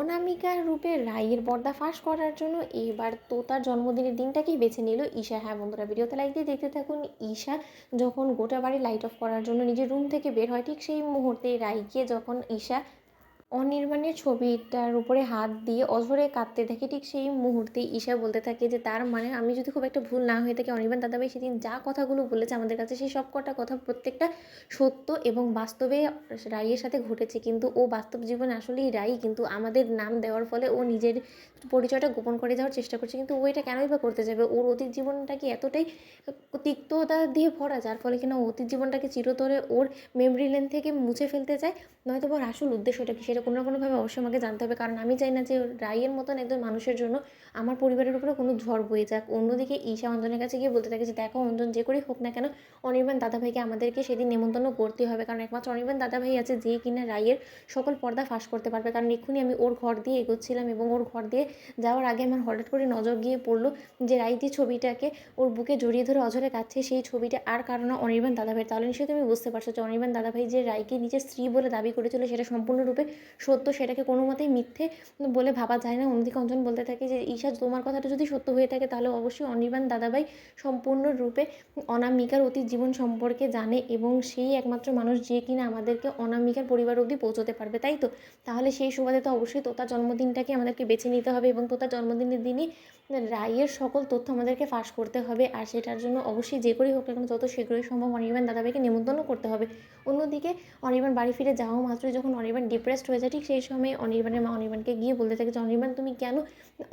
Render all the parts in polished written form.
অনামিকা রূপে রাইয়ের পর্দা ফাঁস করার জন্য এবার তোতার জন্মদিনের দিনটাকেই বেছে নিল ঈশা। হ্যাঁ বন্ধুরা, ভিডিওতে লাইক দিয়ে দেখতে থাকুন। ঈশা যখন গোটা বাড়ি লাইট অফ করার জন্য নিজের রুম থেকে বের হয়, ঠিক সেই মুহূর্তে রাইকে যখন ঈশা অনির্বাণের ছবিটার উপরে হাত দিয়ে অঝরে কাঁদতে দেখে, ঠিক সেই মুহূর্তে ঈশা বলতে থাকে যে তার মানে আমি যদি খুব একটা ভুল না হয়ে থাকি, অনির্বাণ দাদাভাই সেদিন যা কথাগুলো বলেছে আমাদের কাছে, সেই সব কটা কথা প্রত্যেকটা সত্য এবং বাস্তবে রাইয়ের সাথে ঘটেছে। কিন্তু ও বাস্তব জীবনে আসলেই রাই, কিন্তু আমাদের নাম দেওয়ার ফলে ও নিজের পরিচয়টা গোপন করে যাওয়ার চেষ্টা করছে। কিন্তু ও এটা কেনই বা করতে যাবে? ওর অতীত জীবনটা কি এতটাই তিক্ততা দিয়ে ভরা, যার ফলে কিনা অতীত জীবনটাকে চিরতরে ওর মেমরি লেন থেকে মুছে ফেলতে চায়? নয়তো বা আসল উদ্দেশ্যটা কি, সেটা কোনো না কোনোভাবে অবশ্যই আমাকে জানতে হবে। কারণ আমি চাই না যে রাইয়ের মতন একজন মানুষের জন্য আমার পরিবারের উপরে কোনো ঝড় বয়ে যাক। অন্যদিকে ঈশা অঞ্জনের কাছে গিয়ে বলতে থাকে যে দেখো অঞ্জন, যে করেই হোক না কেন অনির্বাণ দাদাভাইকে আমাদেরকে সেদিন নেমন্তন্ন করতে হবে, কারণ একমাত্র অনির্বাণ দাদাভাই আছে যে কিনা রাইয়ের সকল পর্দা ফাঁস করতে পারবে। কারণ এক্ষুনি আমি ওর ঘর দিয়ে এগোচ্ছিলাম এবং ওর ঘর দিয়ে যাওয়ার আগে আমার হঠাৎ করে নজর গিয়ে পড়লো যে রাই যে ছবিটাকে ওর বুকে জড়িয়ে ধরে অঝরে কাচ্ছে, সেই ছবিটা আর কারণ না অনির্বাণ দাদাভাই। তাহলে নিশ্চয়ই তুমি বুঝতে পারছো যে অনির্বাণ দাদাভাই যে রাইকে নিজের স্ত্রী বলে দাবি করেছিল সেটা সম্পূর্ণরূপে সত্য, সেটাকে কোনো মতেই মিথ্যে বলে ভাবা যায় না। অন্যদিকে অঞ্জন বলতে থাকে যে ঈশা, তোমার কথাটা যদি সত্য হয়ে থাকে তাহলে অবশ্যই অনির্বাণ দাদাভাই সম্পূর্ণরূপে অনামিকার অতীত জীবন সম্পর্কে জানে এবং সেই একমাত্র মানুষ যে কিনা আমাদেরকে অনামিকার পরিবার অবধি পৌঁছতে পারবে, তাই তো? তাহলে সেই সুবাদে তো অবশ্যই তোতার জন্মদিনটাকে আমাদেরকে বেছে নিতে হবে এবং তোতার জন্মদিনের দিনই রাইয়ের সকল তথ্য আমাদেরকে ফাঁস করতে হবে। আর সেটার জন্য অবশ্যই যে করেই হোক না কেন যত শীঘ্রই সম্ভব অনির্বাণ দাদাভাইকে নেমন্তন্ন করতে হবে। অন্যদিকে অনির্বাণ বাড়ি ফিরে যাওয়া মাত্রই যখন অনির্বাণ ডিপ্রেসড হয়ে যায়, ঠিক সেই সময় অনির্বাণের মা অনির্বাণকে গিয়ে বলতে থাকে যে অনির্বাণ, তুমি কেন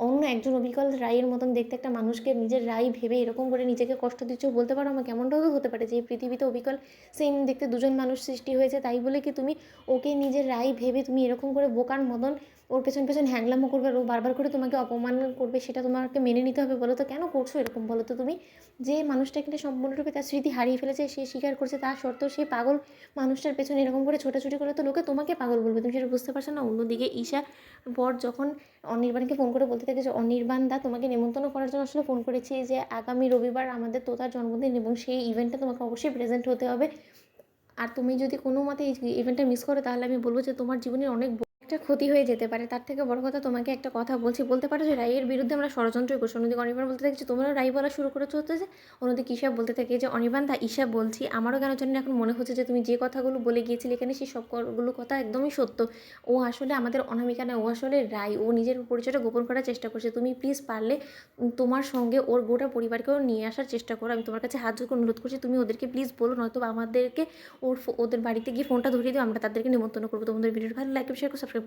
অন্য একজন অবিকল রাইয়ের মতন দেখতে একটা মানুষকে নিজের রাই ভেবে এরকম করে নিজেকে কষ্ট দিচ্ছ? বলতে পারো আমাকে? এমনটাও তো হতে পারে যে এই পৃথিবীতে অবিকল সেম দেখতে দুজন মানুষ সৃষ্টি হয়েছে, তাই বলে কি তুমি ওকে নিজের রাই ভেবে তুমি এরকম করে বোকার মতন ওর পেছন পেছন হ্যাংলামো করবে আর ও বারবার করে তোমাকে অপমান করবে? সেটা তোমাকে মেনে নিতে হবে? বলো তো কেন করছো এরকম? বলো তো তুমি। যে মানুষটা কিনা সম্পূর্ণরূপে তার স্মৃতি হারিয়ে ফেলেছে, সে স্বীকার করছে, তা সত্ত্বেও সেই পাগল মানুষটার পেছনে এরকম করে ছোটাছুটি করে তো লোকে তোমাকে পাগল বলবে, তুমি সেটা বুঝতে পারছো না? অন্যদিকে ঈশা বর যখন অনির্বাণকে ফোন করে বলতে থাকে যে অনির্বাণ দা, তোমাকে নেমন্তন্ন করার জন্য আসলে ফোন করেছি যে আগামী রবিবার আমাদের তোতার জন্মদিন এবং সেই ইভেন্টে তোমাকে অবশ্যই প্রেজেন্ট হতে হবে। আর তুমি যদি কোনো মতে এই ইভেন্টটা মিস করো তাহলে আমি বলবো যে তোমার জীবনের অনেক একটা ক্ষতি হয়ে যেতে পারে। তার থেকে বড় কথা, তোমাকে একটা কথা বলছি, বলতে পারো যে রাইয়ের বিরুদ্ধে আমরা ষড়যন্ত্রই করছি। অন্যদিকে অনির্বাণ বলতে থাকে যে তোমরা রাই বলা শুরু করেছো হতে, যে অন্যদিকে ঈশা বলতে থাকে যে অনির্বাণ দা, ঈশা বলছি, আমারও কেন জানি না এখন মনে হচ্ছে যে তুমি যে কথাগুলো বলে গিয়েছিলে এখানে সেই সবগুলো কথা একদমই সত্য। ও আসলে আমাদের অনামিকা না, ও আসলে রাই। ও নিজের পরিচয়টা গোপন করার চেষ্টা করছে। তুমি প্লিজ পারলে তোমার সঙ্গে ওর গোটা পরিবারকেও নিয়ে আসার চেষ্টা করো। আমি তোমার কাছে হাত জোর করে অনুরোধ করছি, তুমি ওদেরকে প্লিজ বলো, নয়তো আমাদেরকে ওদের বাড়িতে গিয়ে ফোনটা ধরিয়ে দিও, আমরা তাদেরকে নিমন্ত্রণ করবো। তোমাদের ভিডিওটা ভালো লাইক শেয়ার করে সাবস্ক্রাইব